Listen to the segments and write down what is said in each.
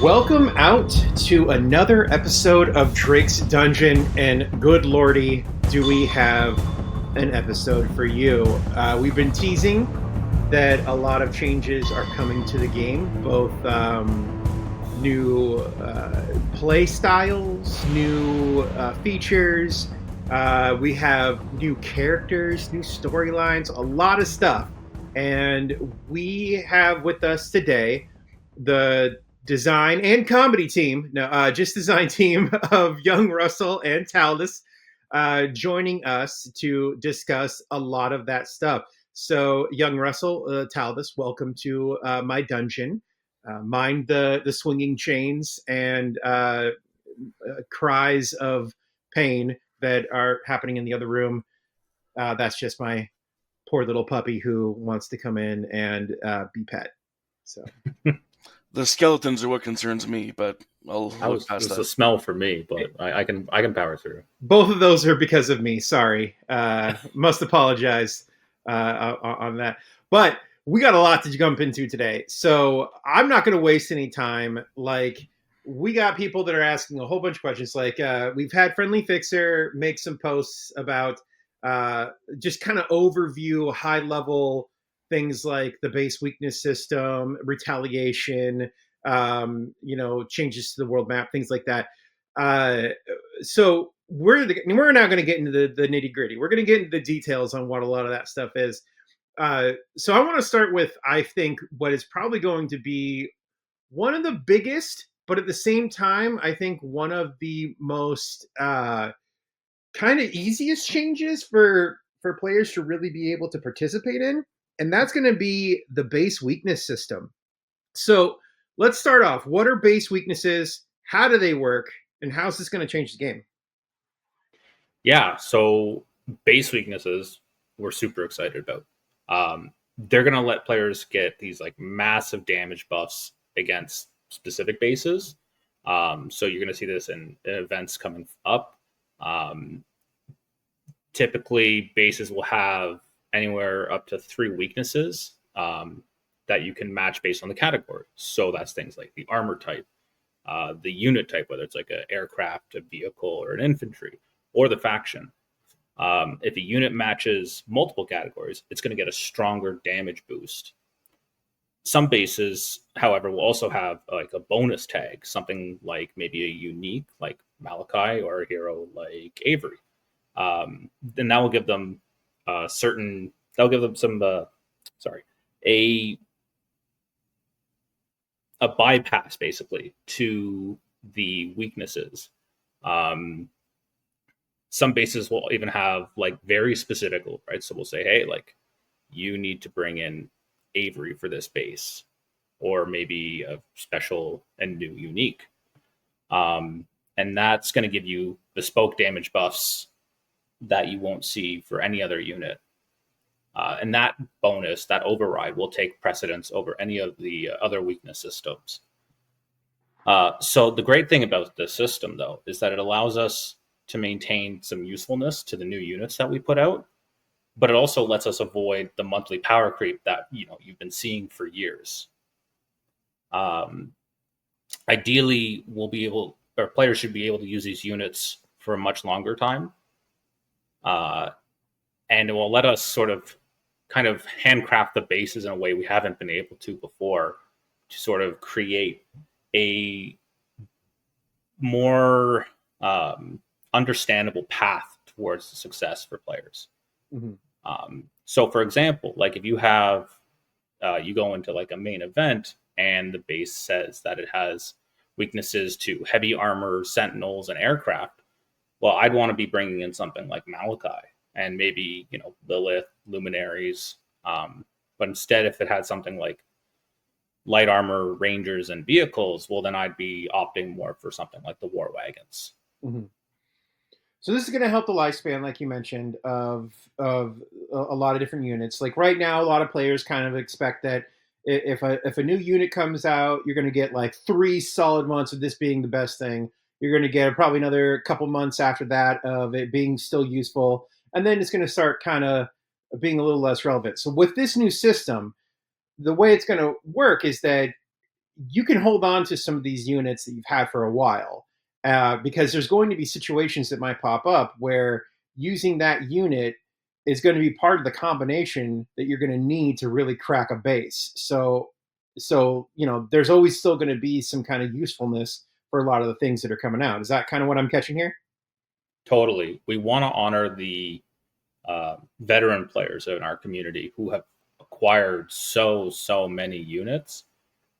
Welcome out to another episode of Drake's Dungeon, and good lordy, do we have an episode for you. We've been teasing that a lot of changes are coming to the game, both new play styles, new features. We have new characters, new storylines, a lot of stuff. And we have with us today the design and comedy team, just design team of Young Russell and Taaldus, joining us to discuss a lot of that stuff. So, Young Russell, Taaldus, welcome to my dungeon. Mind the swinging chains and cries of pain that are happening in the other room. That's just my poor little puppy who wants to come in and be pet. So. The skeletons are what concerns me, but I'll look past It's that. a smell for me, but I can power through. Both of those are because of me. Sorry, must apologize on that. But we got a lot to jump into today, so I'm not going to waste any time. Like, we got people that are asking a whole bunch of questions. Like, we've had Friendly Fixer make some posts about just kind of overview, high level things like the base weakness system, retaliation, changes to the world map, things like that. So we're now going to get into the nitty gritty. We're going to get into the details on what a lot of that stuff is. So I want to start with, I think, what is probably going to be one of the biggest, but at the same time, I think one of the most kind of easiest changes for players to really be able to participate in. And that's going to be the base weakness system. So let's start off. What are base weaknesses? How do they work? And how's this going to change the game? Yeah, so base weaknesses we're super excited about. They're going to let players get these like massive damage buffs against specific bases. So you're going to see this in events coming up. Typically, bases will have anywhere up to 3 weaknesses that you can match based on the category. So that's things like the armor type, the unit type, whether it's like an aircraft, a vehicle, or an infantry, or the faction. If a unit matches multiple categories, it's going to get a stronger damage boost. Some bases, however, will also have like a bonus tag, something like maybe a unique like Malachi or a hero like Avery. And that will give them a bypass basically to the weaknesses. Some bases will even have like very specific, right? So we'll say, hey, like you need to bring in Avery for this base, or maybe a special and new unique. And that's going to give you bespoke damage buffs that you won't see for any other unit. And that bonus, that override, will take precedence over any of the other weakness systems. So the great thing about this system, though, is that it allows us to maintain some usefulness to the new units that we put out, but it also lets us avoid the monthly power creep that you've been seeing for years. Ideally, players should be able to use these units for a much longer time. And it will let us sort of kind of handcraft the bases in a way we haven't been able to before, to sort of create a more understandable path towards success for players. Mm-hmm. So for example, like if you have, you go into like a main event and the base says that it has weaknesses to heavy armor, sentinels, and aircraft, well, I'd want to be bringing in something like Malachi and maybe, Lilith, luminaries. But instead, if it had something like light armor, rangers, and vehicles, well, then I'd be opting more for something like the war wagons. Mm-hmm. So this is going to help the lifespan, like you mentioned, of a lot of different units. Like right now, a lot of players kind of expect that if a new unit comes out, you're going to get like 3 solid months of this being the best thing. You're going to get probably another couple months after that of it being still useful. And then it's going to start kind of being a little less relevant. So with this new system, the way it's going to work is that you can hold on to some of these units that you've had for a while, because there's going to be situations that might pop up where using that unit is going to be part of the combination that you're going to need to really crack a base. So there's always still going to be some kind of usefulness for a lot of the things that are coming out. Is that kind of what I'm catching here? Totally. We want to honor the veteran players in our community who have acquired so many units.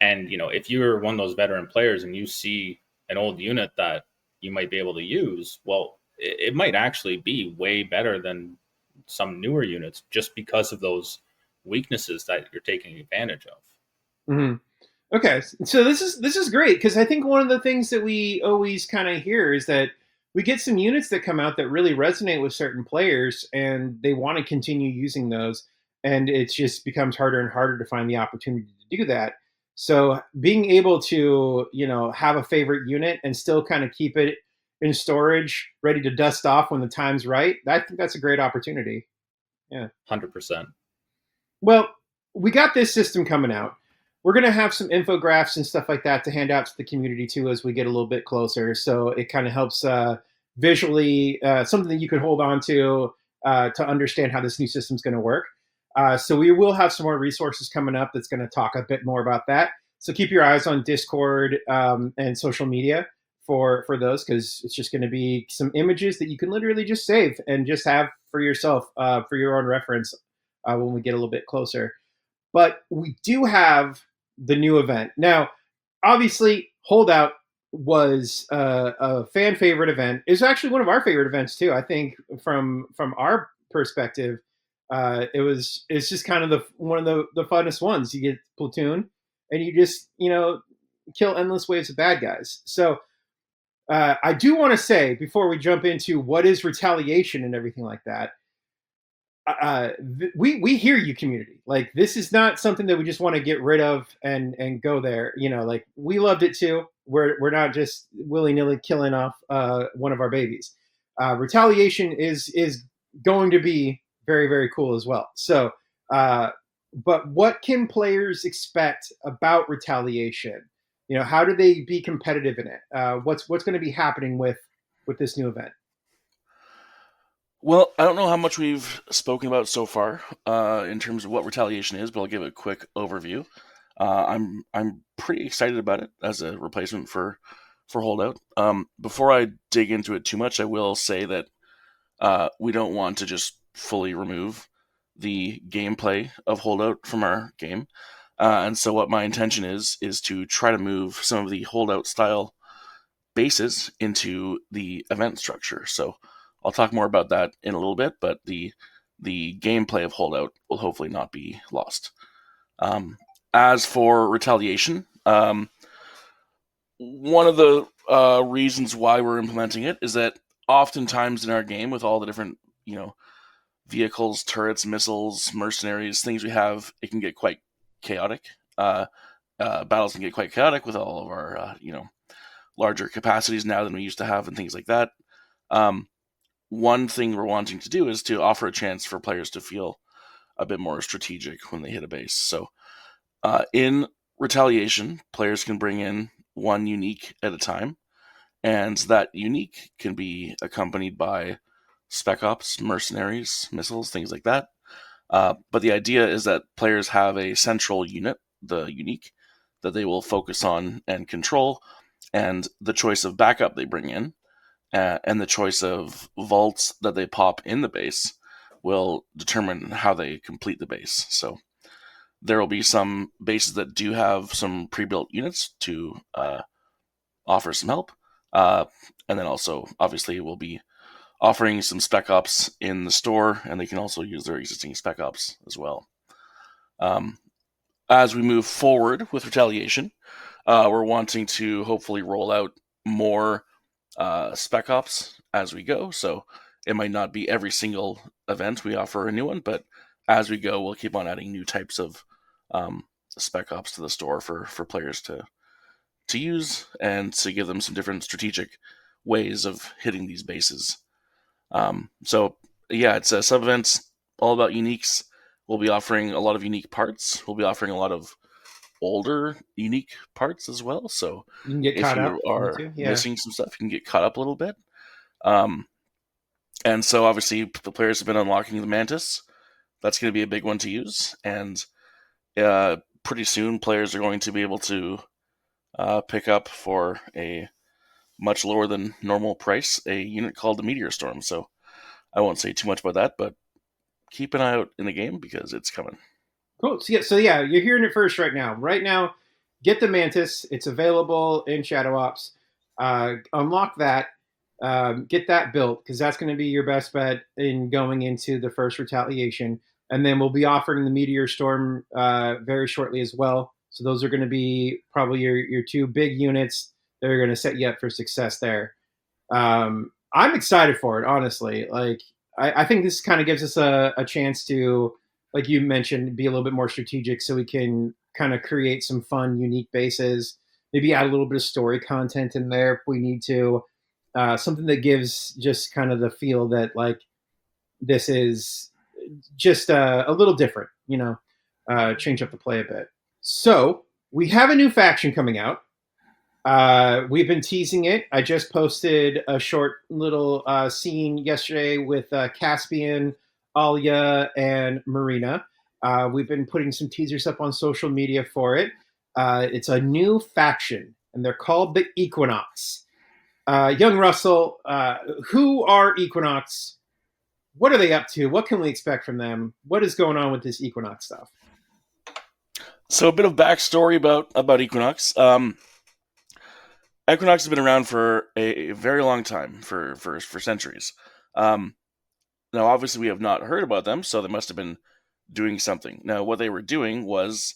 And if you're one of those veteran players and you see an old unit that you might be able to use, well, it might actually be way better than some newer units just because of those weaknesses that you're taking advantage of. Mm-hmm. Okay, so this is great because I think one of the things that we always kind of hear is that we get some units that come out that really resonate with certain players, and they want to continue using those, and it just becomes harder and harder to find the opportunity to do that. So being able to have a favorite unit and still kind of keep it in storage, ready to dust off when the time's right, I think that's a great opportunity. Yeah. 100%. Well, we got this system coming out. We're going to have some infographics and stuff like that to hand out to the community too as we get a little bit closer. So it kind of helps visually, something that you could hold on to understand how this new system is going to work. So we will have some more resources coming up that's going to talk a bit more about that. So keep your eyes on Discord and social media for those, because it's just going to be some images that you can literally just save and just have for yourself for your own reference when we get a little bit closer. But we do have the new event. Now, obviously, Holdout was a fan favorite event. It's actually one of our favorite events too. I think from our perspective, it's just kind of one of the funnest ones. You get platoon, and you just kill endless waves of bad guys. So I do want to say before we jump into what is retaliation and everything like that, we hear you, community. Like, this is not something that we just want to get rid of and go there. Like, we loved it too. We're not just willy nilly killing off one of our babies. Retaliation is going to be very, very cool as well. So, but what can players expect about retaliation? How do they be competitive in it? What's going to be happening with this new event? Well, I don't know how much we've spoken about so far in terms of what retaliation is, but I'll give a quick overview. I'm pretty excited about it as a replacement for Holdout. Before I dig into it too much, I will say that we don't want to just fully remove the gameplay of Holdout from our game, and so what my intention is to try to move some of the Holdout style bases into the event structure. So I'll talk more about that in a little bit, but the gameplay of Holdout will hopefully not be lost. As for Retaliation, one of the reasons why we're implementing it is that oftentimes in our game, with all the different vehicles, turrets, missiles, mercenaries, things we have, it can get quite chaotic. Battles can get quite chaotic with all of our larger capacities now than we used to have and things like that. One thing we're wanting to do is to offer a chance for players to feel a bit more strategic when they hit a base. So in Retaliation, players can bring in one unique at a time, and that unique can be accompanied by spec ops, mercenaries, missiles, things like that. But the idea is that players have a central unit, the unique, that they will focus on and control, and the choice of backup they bring in, and the choice of vaults that they pop in the base will determine how they complete the base. So there will be some bases that do have some pre-built units to offer some help, and then also obviously we'll be offering some spec ops in the store, and they can also use their existing spec ops as well. As we move forward with Retaliation, we're wanting to hopefully roll out more spec ops as we go. So it might not be every single event we offer a new one, but as we go, we'll keep on adding new types of spec ops to the store for players to use and to give them some different strategic ways of hitting these bases. So yeah, it's a sub events all about uniques. We'll be offering a lot of unique parts. We'll be offering a lot of older unique parts as well. So You can get if caught you up. Me are too. Yeah. missing some stuff, you can get caught up a little bit. Um, and so obviously the players have been unlocking the Mantis. That's going to be a big one to use, and pretty soon players are going to be able to pick up for a much lower than normal price a unit called the Meteor Storm. So I won't say too much about that, but keep an eye out in the game because it's coming. Cool. So yeah, you're hearing it first right now. Right now, get the Mantis. It's available in Shadow Ops. Unlock that. Get that built because that's going to be your best bet in going into the first Retaliation. And then we'll be offering the Meteor Storm very shortly as well. So those are going to be probably your two big units that are going to set you up for success there. I'm excited for it, honestly. Like, I think this kind of gives us a chance to, like you mentioned, be a little bit more strategic so we can kind of create some fun, unique bases. Maybe add a little bit of story content in there if we need to. Something that gives just kind of the feel that, like, this is just a little different, change up the play a bit. So we have a new faction coming out. We've been teasing it. I just posted a short little scene yesterday with Caspian, Alia, and Marina. We've been putting some teasers up on social media for it. It's a new faction, and they're called the Equinox. Young Russell, who are Equinox? What are they up to? What can we expect from them? What is going on with this Equinox stuff? So a bit of backstory about Equinox. Equinox has been around for a very long time, for centuries. Um, Now, obviously, we have not heard about them, so they must have been doing something. Now, what they were doing was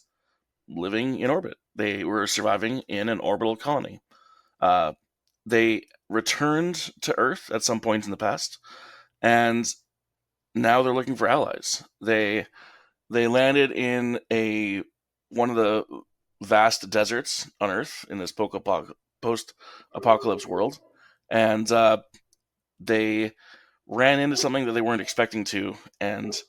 living in orbit. They were surviving in an orbital colony. Uh, they returned to Earth at some point in the past, and now they're looking for allies. They landed in a one of the vast deserts on Earth in this post-apocalypse world, and they ran into something that they weren't expecting to, and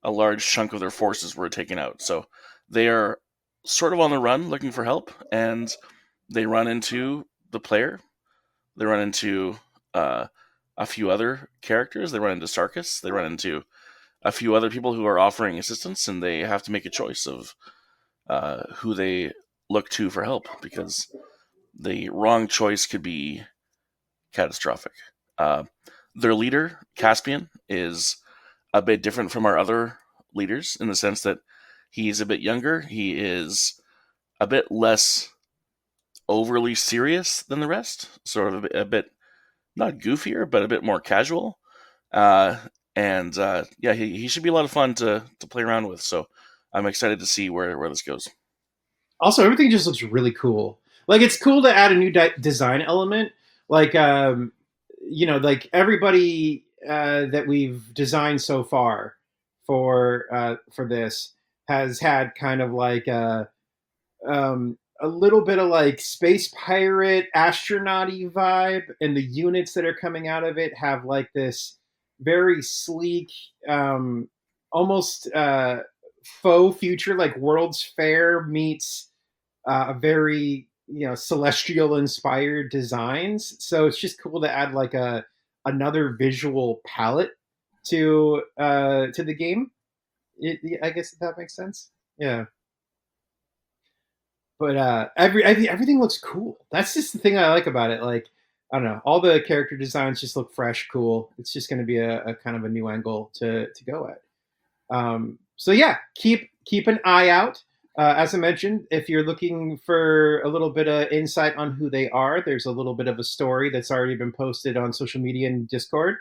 a large chunk of their forces were taken out. So they are sort of on the run looking for help, and they run into the player. They run into uh, a few other characters. They run into Sarkis. They run into a few other people who are offering assistance, and they have to make a choice of who they look to for help because the wrong choice could be catastrophic. Uh, their leader, Caspian, is a bit different from our other leaders in the sense that he's a bit younger. He is a bit less overly serious than the rest, sort of a bit not goofier, but a bit more casual. Uh, and yeah, he should be a lot of fun to play around with. So I'm excited to see where this goes. Also, everything just looks really cool. Like, it's cool to add a new design element. Like, like everybody that we've designed so far for this has had kind of like a little bit of like space pirate astronaut vibe, and the units that are coming out of it have like this very sleek, almost faux future, like World's Fair meets a very celestial inspired designs. So it's just cool to add like a another visual palette to the game. I guess if that makes sense. Yeah. But everything looks cool. That's just the thing I like about it. Like, I don't know, all the character designs just look fresh, cool. It's just going to be a kind of a new angle to go at. So yeah, keep an eye out. As I mentioned, if you're looking for a little bit of insight on who they are, there's a little bit of a story that's already been posted on social media and Discord.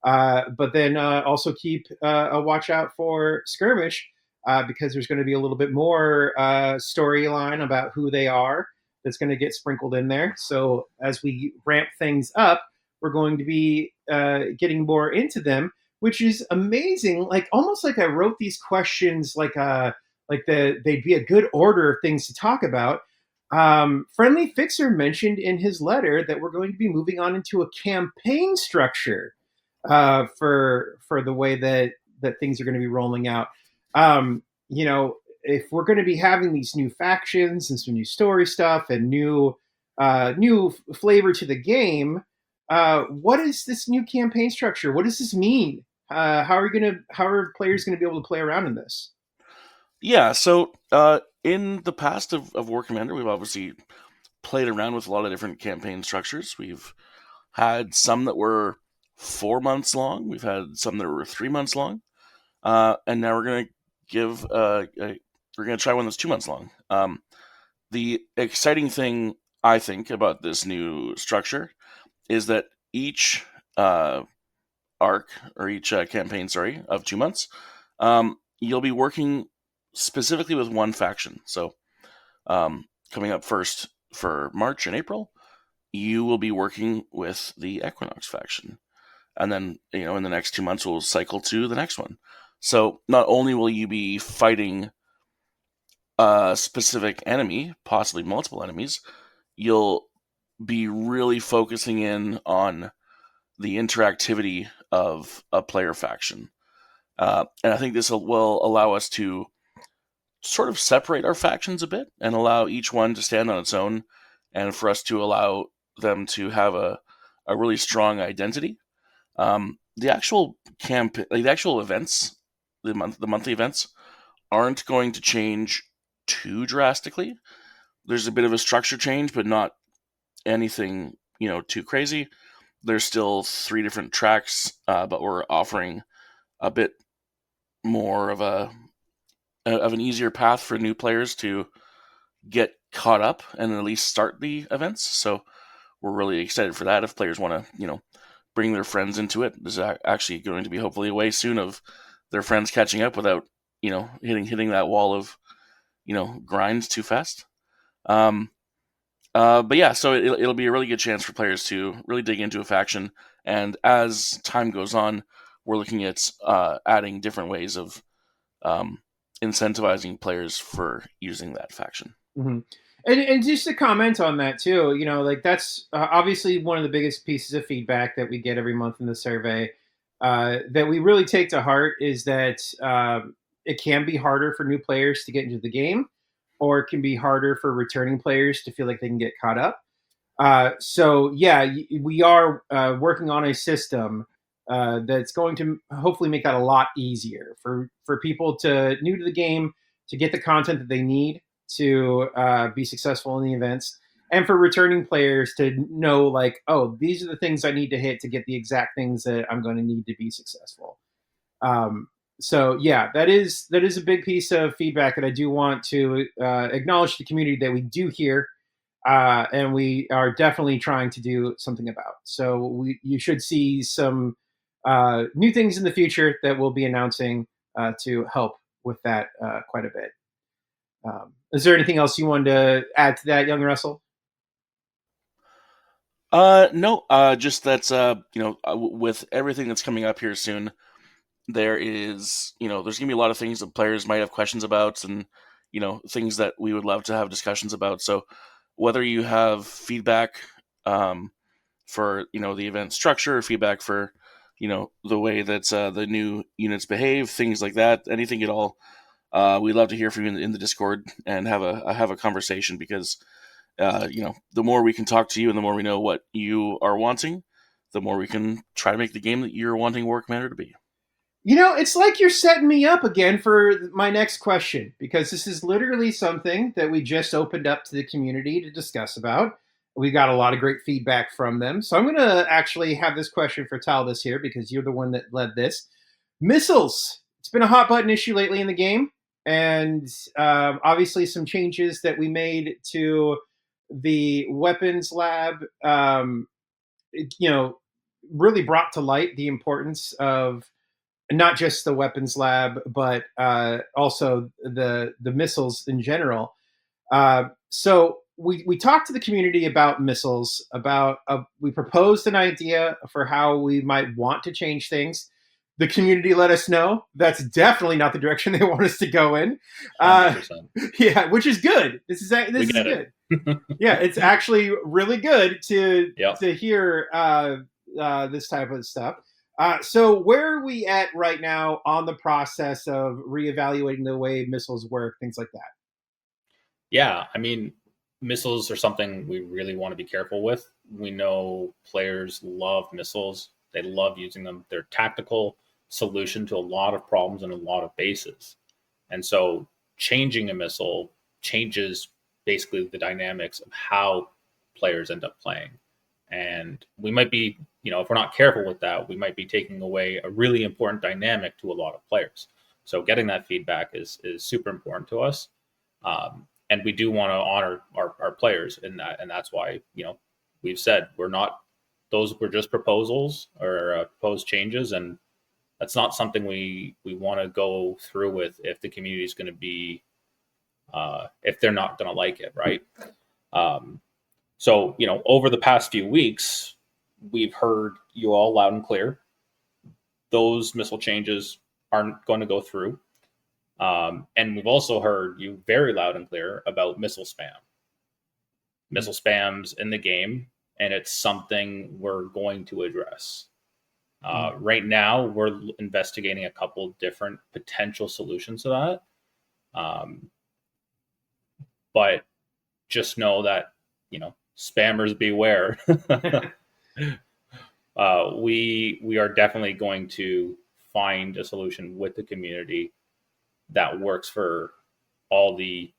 But then also keep a watch out for Skirmish, because there's going to be a little bit more storyline about who they are that's going to get sprinkled in there. So as we ramp things up, we're going to be getting more into them, which is amazing. Like, almost like I wrote these questions they'd be a good order of things to talk about. Friendly Fixer mentioned in his letter that we're going to be moving on into a campaign structure for the way that things are going to be rolling out. Um, you know, if we're going to be having these new factions and some new story stuff and new flavor to the game, what is this new campaign structure? What does this mean? How are players going to be able to play around in this? Yeah, so in the past of War Commander, we've obviously played around with a lot of different campaign structures. We've had some that were 4 months long. We've had some that were 3 months long, and now we're gonna give we're gonna try one that's 2 months long. The exciting thing I think about this new structure is that each arc or each campaign, sorry, of 2 months, you'll be working specifically with one faction. So coming up first for March and April, you will be working with the Equinox faction. And then, in the next 2 months, we'll cycle to the next one. So not only will you be fighting a specific enemy, possibly multiple enemies, you'll be really focusing in on the interactivity of a player faction. And I think this will allow us to sort of separate our factions a bit and allow each one to stand on its own, and for us to allow them to have a really strong identity. The actual the actual events, the monthly events, aren't going to change too drastically. There's a bit of a structure change, but not anything too crazy. There's still 3 different tracks, but we're offering a bit more of an easier path for new players to get caught up and at least start the events. So we're really excited for that. If players want to, bring their friends into it, there's actually going to be hopefully a way soon of their friends catching up without, hitting that wall of, grinds too fast. But yeah, so it'll be a really good chance for players to really dig into a faction. And as time goes on, we're looking at adding different ways of incentivizing players for using that faction. Mm-hmm. And just to comment on that too, like that's obviously one of the biggest pieces of feedback that we get every month in the survey that we really take to heart is that it can be harder for new players to get into the game, or it can be harder for returning players to feel like they can get caught up. So yeah, we are working on a system that's going to hopefully make that a lot easier for people new to the game to get the content that they need to be successful in the events, and for returning players to know, like, oh, these are the things I need to hit to get the exact things that I'm going to need to be successful. So yeah, that is a big piece of feedback that I do want to acknowledge to the community that we do hear, and we are definitely trying to do something about. So you should see some new things in the future that we'll be announcing to help with that quite a bit. Is there anything else you wanted to add to that, young Russell? No, just that's with everything that's coming up here soon, there is there's gonna be a lot of things that players might have questions about, and things that we would love to have discussions about. So whether you have feedback for the event structure, feedback for the way that the new units behave, things like that, anything at all, we'd love to hear from you in the Discord and have a conversation, because the more we can talk to you and the more we know what you are wanting, the more we can try to make the game that you're wanting War Commander to be. It's like you're setting me up again for my next question, because this is literally something that we just opened up to the community to discuss about. We got a lot of great feedback from them. So I'm going to actually have this question for Taaldus here, because you're the one that led this. Missiles. It's been a hot button issue lately in the game. And obviously some changes that we made to the weapons lab, really brought to light the importance of not just the weapons lab, but also the missiles in general. So we talked to the community about missiles. We proposed an idea for how we might want to change things. The community let us know that's definitely not the direction they want us to go in. Yeah, which is good. This is good. Yeah, it's actually really good to hear this type of stuff. So where are we at right now on the process of reevaluating the way missiles work, things like that? Yeah, I mean, missiles are something we really want to be careful with. We know players love missiles, they love using them. They're tactical solution to a lot of problems and a lot of bases. And so changing a missile changes basically the dynamics of how players end up playing. And we might be, if we're not careful with that, we might be taking away a really important dynamic to a lot of players. So getting that feedback is super important to us. And we do want to honor our players in that. And that's why, we've said those were just proposals or proposed changes. And that's not something we want to go through with if the community is going to be if they're not going to like it, right? So over the past few weeks, we've heard you all loud and clear. Those missile changes aren't going to go through, and we've also heard you very loud and clear about missile spam. Missile spams in the game, and it's something we're going to address. Right now, we're investigating a couple different potential solutions to that. But just know that, spammers beware. We are definitely going to find a solution with the community that works for all the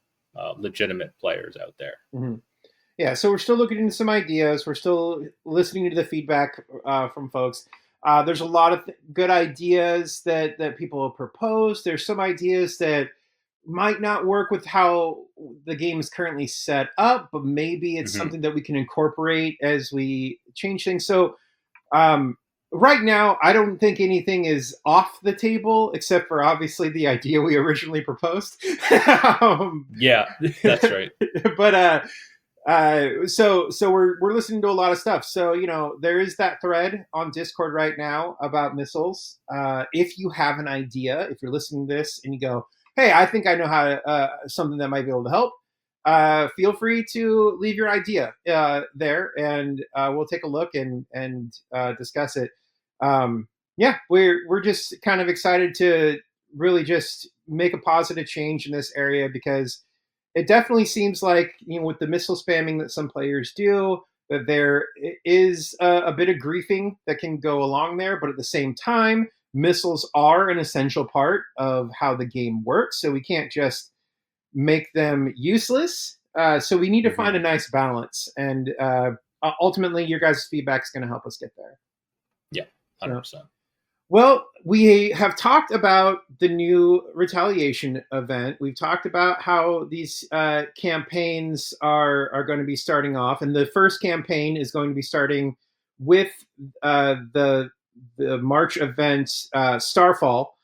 legitimate players out there. Mm-hmm. Yeah, so we're still looking into some ideas. We're still listening to the feedback from folks. There's a lot of good ideas that people have proposed. There's some ideas that might not work with how the game is currently set up, but maybe it's Mm-hmm. something that we can incorporate as we change things. So um, right now, I don't think anything is off the table except for obviously the idea we originally proposed. um, Yeah, that's right. but so we're listening to a lot of stuff. So there is that thread on Discord right now about missiles. If you have an idea, if you're listening to this and you go, hey, I think I know how to, something that might be able to help, feel free to leave your idea there, and we'll take a look and discuss it. Yeah, we're just kind of excited to really just make a positive change in this area, because it definitely seems like, with the missile spamming that some players do, that there is a bit of griefing that can go along there, but at the same time, missiles are an essential part of how the game works, so we can't just make them useless. So we need to find Mm-hmm. a nice balance, and ultimately, your guys' feedback is going to help us get there. Yeah, So, 100%. well, we have talked about the new Retaliation event. We've talked about how these campaigns are going to be starting off, and the first campaign is going to be starting with the March event, Starfall.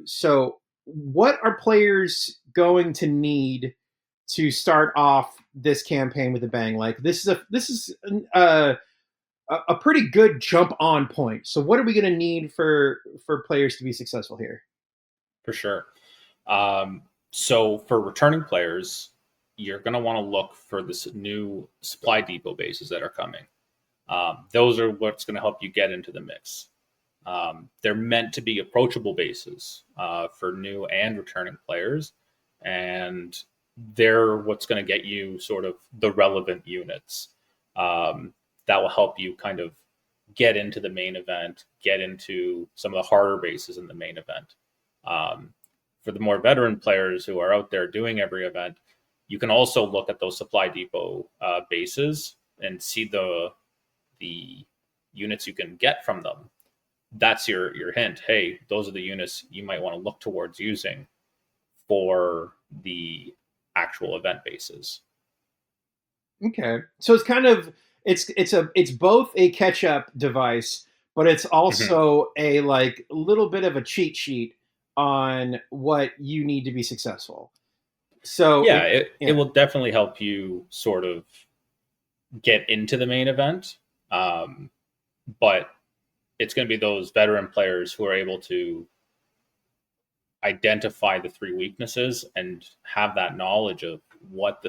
So, what are players going to need to start off this campaign with a bang? Like this is a pretty good jump on point. So what are we going to need for players to be successful here? For sure. So for returning players, you're going to want to look for this new supply depot bases that are coming. Those are what's going to help you get into the mix. They're meant to be approachable bases for new and returning players, and they're what's going to get you sort of the relevant units that will help you kind of get into the main event, get into some of the harder bases in the main event. Um, for the more veteran players who are out there doing every event, you can also look at those supply depot bases and see the units you can get from them. That's your hint. Hey, those are the units you might want to look towards using for the actual event bases. Okay, so it's kind of it's both a catch up device, but it's Mm-hmm. also a like little bit of a cheat sheet on what you need to be successful. So Yeah, it it yeah. will definitely help you sort of get into the main event. Um, but it's going to be those veteran players who are able to identify the three weaknesses and have that knowledge of what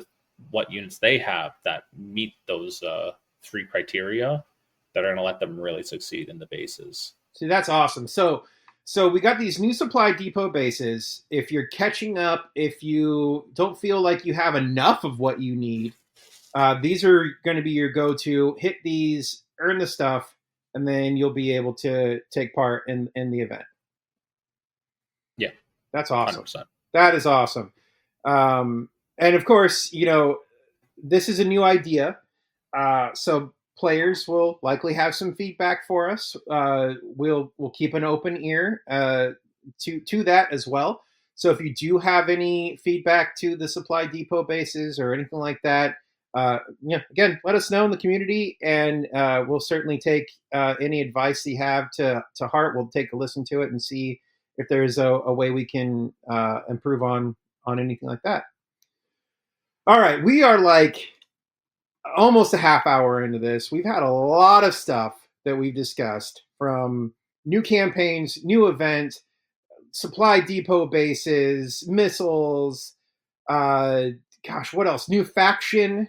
units they have that meet those three criteria that are going to let them really succeed in the bases. See, that's awesome. So we got these new supply depot bases. If you're catching up, if you don't feel like you have enough of what you need, these are going to be your go-to. Hit these, earn the stuff, and then you'll be able to take part in the event. Yeah, that's awesome. 100%. That is awesome. And of course, this is a new idea, so players will likely have some feedback for us. We'll keep an open ear to that as well. So if you do have any feedback to the supply depot bases or anything like that, again, let us know in the community, and we'll certainly take any advice you have to heart. We'll take a listen to it and see if there's a way we can improve on anything like that. All right, we are like almost a half hour into this. We've had a lot of stuff that we've discussed, from new campaigns, new events, supply depot bases, missiles, what else? New faction,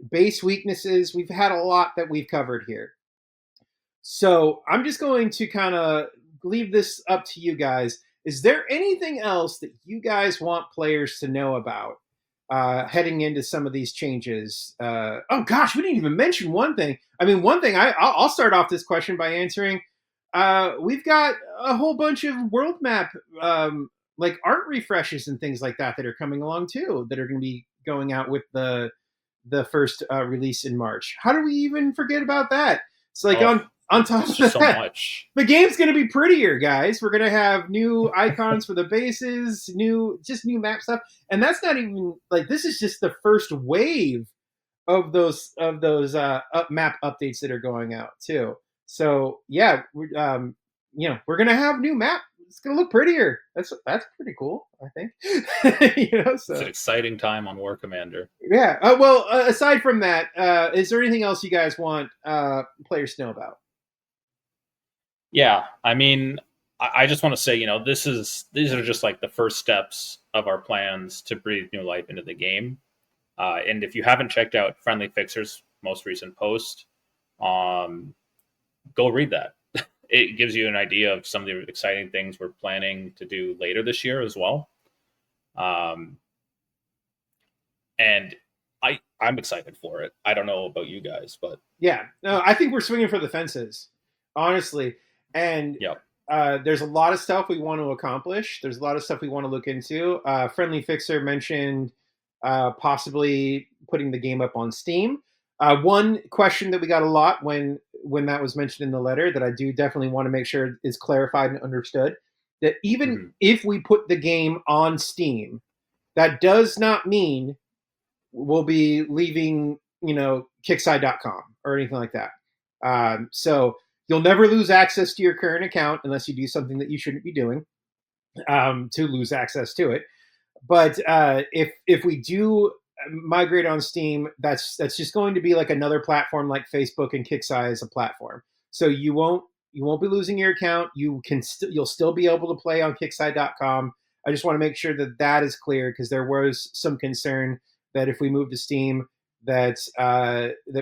base weaknesses. We've had a lot that we've covered here. So I'm just going to kind of leave this up to you guys. Is there anything else that you guys want players to know about heading into some of these changes? Oh gosh, we didn't even mention one thing. I mean, one thing I'll start off this question by answering. We've got a whole bunch of world map like art refreshes and things like that are coming along too, that are going to be going out with the first release in March. How do we even forget about that? It's like on top of that, so much. The game's going to be prettier, guys. We're going to have new icons for the bases, new map stuff, and that's not even like, this is just the first wave of those map updates that are going out too. So yeah, we're going to have new map. It's going to look prettier. That's pretty cool, I think. So it's an exciting time on War Commander. Yeah. Aside from that, is there anything else you guys want players to know about? Yeah, I mean, I just want to say, these are just like the first steps of our plans to breathe new life into the game. And if you haven't checked out Friendly Fixer's most recent post, go read that. It gives you an idea of some of the exciting things we're planning to do later this year as well. And I'm excited for it. I don't know about you guys, but yeah, no, I think we're swinging for the fences, honestly. And there's a lot of stuff we want to accomplish. There's a lot of stuff we want to look into. Friendly Fixer mentioned possibly putting the game up on Steam. One question that we got a lot when that was mentioned in the letter, that I do definitely want to make sure is clarified and understood, that even if we put the game on Steam, that does not mean we'll be leaving, Kickside.com or anything like that. So you'll never lose access to your current account unless you do something that you shouldn't be doing to lose access to it. But if we do migrate on Steam, that's just going to be like another platform like Facebook and Kickside as a platform. So you won't be losing your account. You'll still be able to play on Kickside.com. I just want to make sure that is clear, because there was some concern that if we move to Steam, that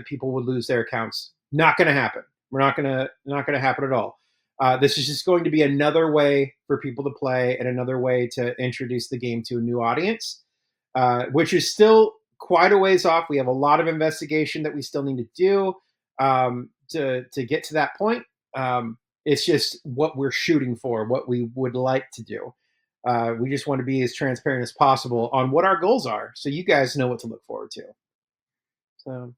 people would lose their accounts. Not going to happen. We're not going to happen at all. This is just going to be another way for people to play, and another way to introduce the game to a new audience, which is still quite a ways off. We have a lot of investigation that we still need to do to get to that point. It's just what we're shooting for, what we would like to do. We just want to be as transparent as possible on what our goals are, so you guys know what to look forward to. So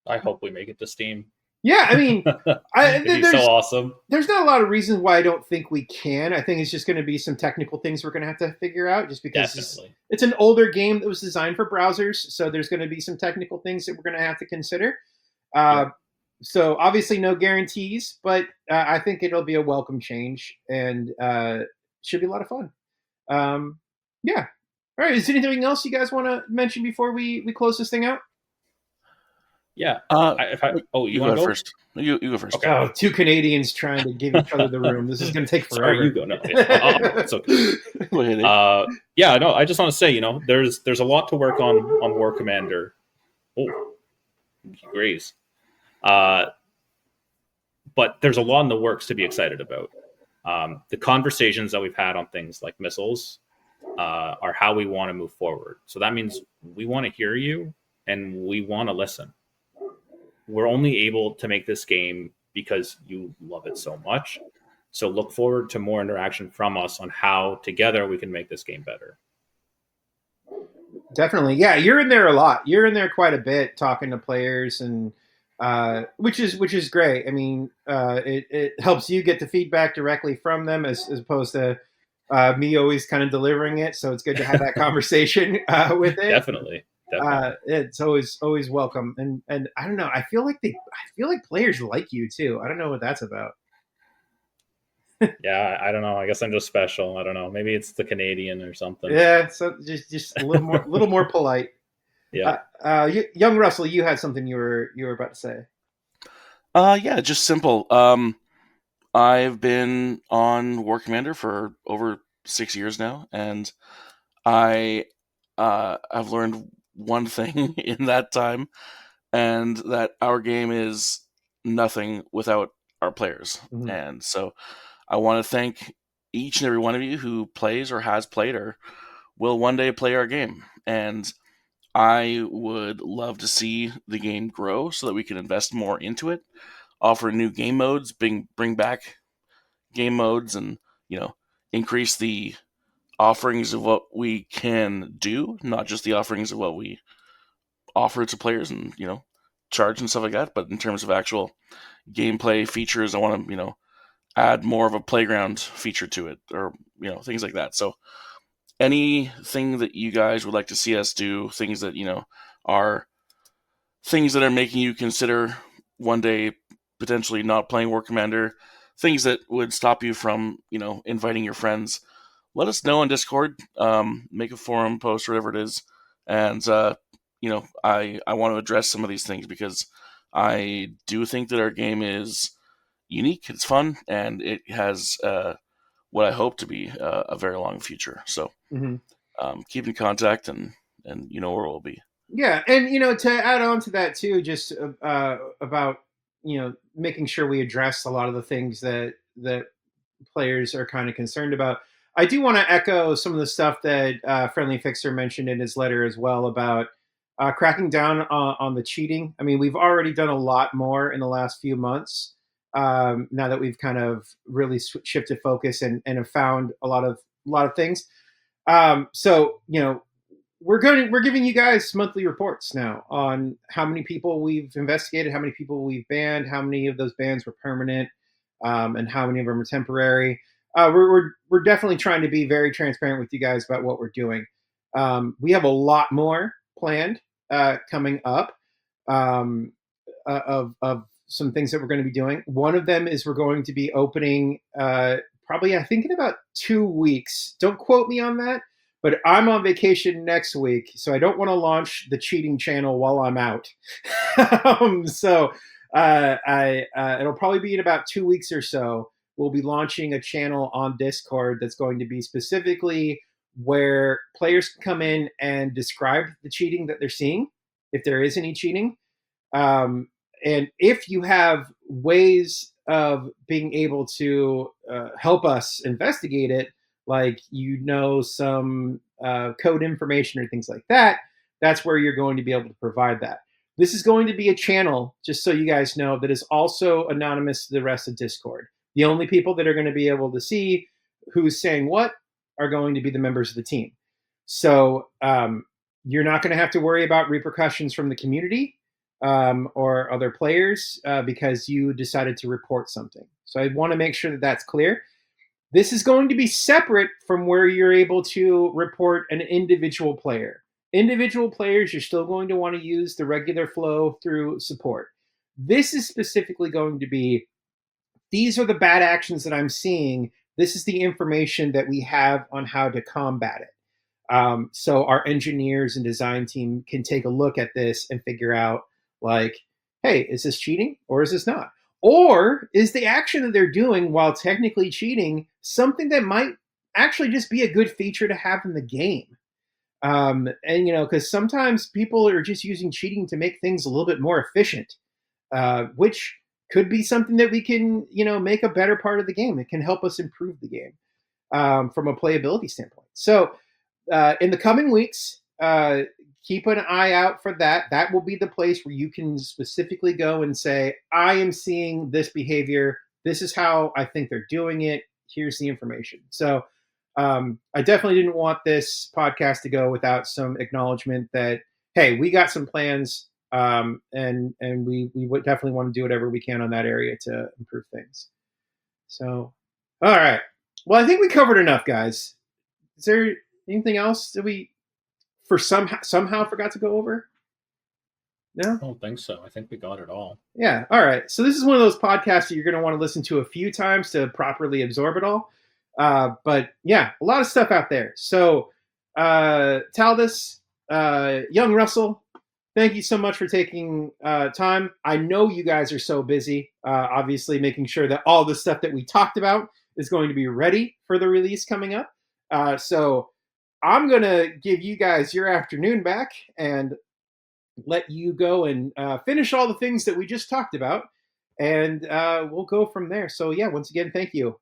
I hope we make it to Steam. Yeah, I mean, it'd be so awesome. There's not a lot of reasons why I don't think we can. I think it's just going to be some technical things we're going to have to figure out, just because it's an older game that was designed for browsers. So there's going to be some technical things that we're going to have to consider. So obviously no guarantees, but I think it'll be a welcome change, and should be a lot of fun. Yeah. All right. Is there anything else you guys want to mention before we close this thing out? Yeah. You want to go first? You go first. Okay. Oh, two Canadians trying to give each other the room. This is going to take forever. Sorry, you go. No, it's okay. Go ahead. I just want to say, there's a lot to work on War Commander. Oh, he agrees. But but there's a lot in the works to be excited about. The conversations that we've had on things like missiles are how we want to move forward. So that means we want to hear you and we want to listen. We're only able to make this game because you love it so much. So look forward to more interaction from us on how together we can make this game better. Definitely. Yeah, you're in there a lot. You're in there quite a bit talking to players, and which is great. I mean, it helps you get the feedback directly from them as opposed to me always kind of delivering it. So it's good to have that conversation with it. Definitely. Definitely. It's always welcome. And I don't know. I feel like players like you too. I don't know what that's about. Yeah, I don't know. I guess I'm just special. I don't know. Maybe it's the Canadian or something. Yeah, so just a little more polite. Yeah. Young Russell, you had something you were about to say. Yeah, just simple. I've been on War Commander for over 6 years now, and I've learned one thing in that time, and that our game is nothing without our players. Mm-hmm. And so I want to thank each and every one of you who plays or has played or will one day play our game. And I would love to see the game grow so that we can invest more into it, offer new game modes, bring back game modes, and increase the offerings of what we can do, not just the offerings of what we offer to players and charge and stuff like that, but in terms of actual gameplay features, I want to add more of a playground feature to it, or things like that. So anything that you guys would like to see us do, things that are things that are making you consider one day potentially not playing War Commander, things that would stop you from inviting your friends, let us know on Discord. Make a forum post or whatever it is, and I want to address some of these things because I do think that our game is unique, it's fun, and it has what I hope to be a very long future. So Mm-hmm. Keep in contact, and you know where we'll be. Yeah, and to add on to that too, just about making sure we address a lot of the things that players are kind of concerned about. I do want to echo some of the stuff that Friendly Fixer mentioned in his letter as well about cracking down on the cheating. I mean, we've already done a lot more in the last few months. Now that we've kind of really shifted focus and have found a lot of things. So we're giving you guys monthly reports now on how many people we've investigated, how many people we've banned, how many of those bans were permanent, and how many of them are temporary. We're definitely trying to be very transparent with you guys about what we're doing. We have a lot more planned coming up of some things that we're going to be doing. One of them is we're going to be opening probably I think in about 2 weeks. Don't quote me on that, but I'm on vacation next week, so I don't want to launch the cheating channel while I'm out. So it'll probably be in about 2 weeks or so. We'll be launching a channel on Discord that's going to be specifically where players can come in and describe the cheating that they're seeing, if there is any cheating. And if you have ways of being able to help us investigate it, like some code information or things like that, that's where you're going to be able to provide that. This is going to be a channel, just so you guys know, that is also anonymous to the rest of Discord. The only people that are going to be able to see who's saying what are going to be the members of the team. So you're not going to have to worry about repercussions from the community or other players because you decided to report something. So I want to make sure that that's clear. This is going to be separate from where you're able to report an individual player. Individual players, you're still going to want to use the regular flow through support. This is specifically going to be, these are the bad actions that I'm seeing. This is the information that we have on how to combat it. So our engineers and design team can take a look at this and figure out, like, hey, is this cheating or is this not? Or is the action that they're doing while technically cheating something that might actually just be a good feature to have in the game? And because sometimes people are just using cheating to make things a little bit more efficient, which could be something that we can, make a better part of the game. It can help us improve the game from a playability standpoint. So in the coming weeks, keep an eye out for that. That will be the place where you can specifically go and say, I am seeing this behavior. This is how I think they're doing it. Here's the information. So I definitely didn't want this podcast to go without some acknowledgement that, hey, we got some plans, and we would definitely want to do whatever we can on that area to improve things. So, all right. Well, I think we covered enough, guys. Is there anything else that we somehow forgot to go over? No? I don't think so. I think we got it all. Yeah. All right. So this is one of those podcasts that you're going to want to listen to a few times to properly absorb it all. But yeah, a lot of stuff out there. So Taaldus, young Russell, thank you so much for taking time. I know you guys are so busy, obviously making sure that all the stuff that we talked about is going to be ready for the release coming up. So I'm going to give you guys your afternoon back and let you go and finish all the things that we just talked about. And we'll go from there. So yeah, once again, thank you.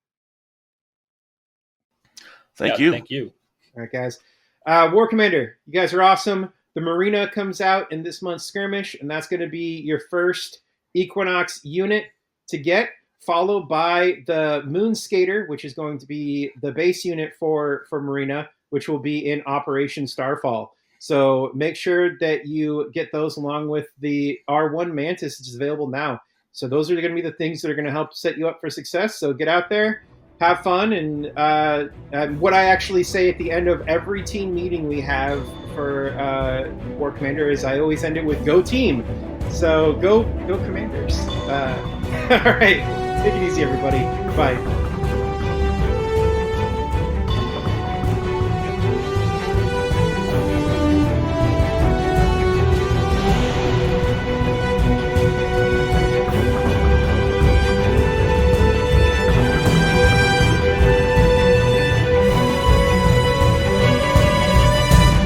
Thank you. Thank you. All right, guys. War Commander, you guys are awesome. The Marina comes out in this month's skirmish, and that's going to be your first Equinox unit to get, followed by the Moon Skater, which is going to be the base unit for Marina, which will be in Operation Starfall. So make sure that you get those along with the R1 Mantis, which is available now. So those are going to be the things that are going to help set you up for success. So get out there, have fun, and what I actually say at the end of every team meeting we have for War Commander is I always end it with "Go Team." So go Commanders! All right, take it easy, everybody. Bye.